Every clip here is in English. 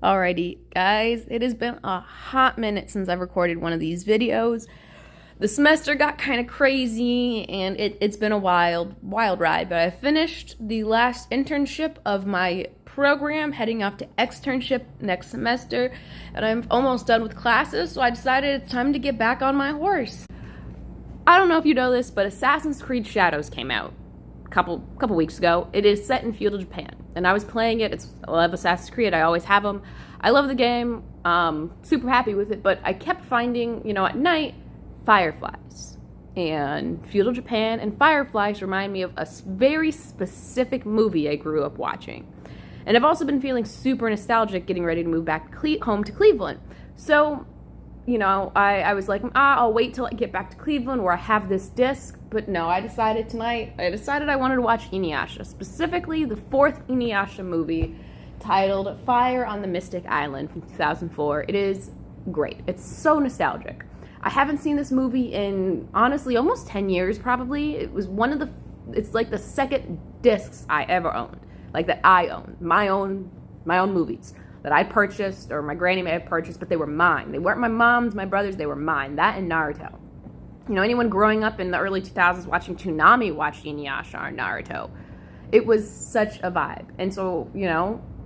Alrighty, guys, it has been a hot minute since I've recorded one of these videos. The semester got kind of crazy, and it's been a wild ride, but I finished the last internship of my program, heading off to externship next semester, and I'm almost done with classes, so I decided it's time to get back on my horse. I don't know if you know this, but Assassin's Creed Shadows came out a couple weeks ago. It is set in feudal Japan, and I was playing it. I love Assassin's Creed. I always have them. I love the game. Super happy with it, but I kept finding, at night, fireflies. And feudal Japan and fireflies remind me of a very specific movie I grew up watching. And I've also been feeling super nostalgic getting ready to move back home to Cleveland. So, I was like, I'll wait till I get back to Cleveland where I have this disc. But no, I decided I wanted to watch Inuyasha, specifically the fourth Inuyasha movie titled Fire on the Mystic Island from 2004. It is great. It's so nostalgic. I haven't seen this movie in, honestly, almost 10 years probably. It's like the second discs I ever owned, like that I owned, my own movies that I purchased, or my granny may have purchased, but they were mine. They weren't my mom's, my brother's, they were mine. That and Naruto. Anyone growing up in the early 2000s watching Toonami watched Inuyasha or Naruto. It was such a vibe. And so,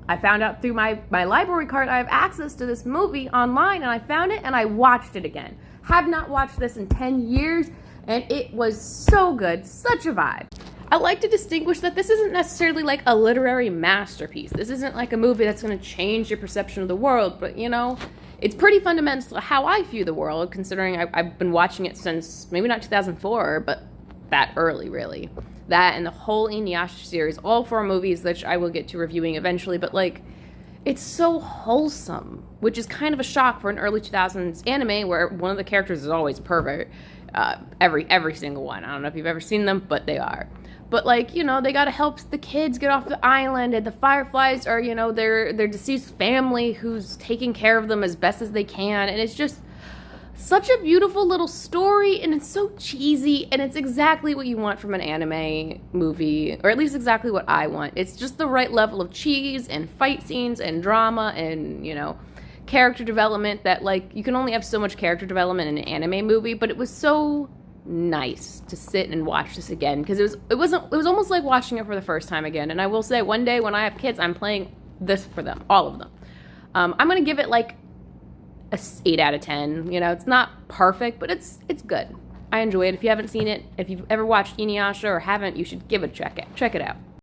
I found out through my library card I have access to this movie online, and I found it and I watched it again. Have not watched this in 10 years, and it was so good, such a vibe. I like to distinguish that this isn't necessarily like a literary masterpiece. This isn't like a movie that's going to change your perception of the world, but it's pretty fundamental to how I view the world, considering I've been watching it since maybe not 2004, but that early, really. That and the whole Inuyasha series, all four movies, which I will get to reviewing eventually, but it's so wholesome, which is kind of a shock for an early 2000s anime where one of the characters is always a pervert. Every single one. I don't know if you've ever seen them, but they are. But they gotta help the kids get off the island, and the fireflies are, their deceased family who's taking care of them as best as they can, and it's just such a beautiful little story, and it's so cheesy, and it's exactly what you want from an anime movie, or at least exactly what I want. It's just the right level of cheese and fight scenes and drama and, character development that, you can only have so much character development in an anime movie, but it was so nice to sit and watch this again, because it was almost like watching it for the first time again. And I will say, one day when I have kids, I'm playing this for them, all of them. I'm gonna give it a 8 out of 10. It's not perfect, but it's good. I enjoy it. If you haven't seen it, if you've ever watched Inuyasha or haven't, you should give it a check it out.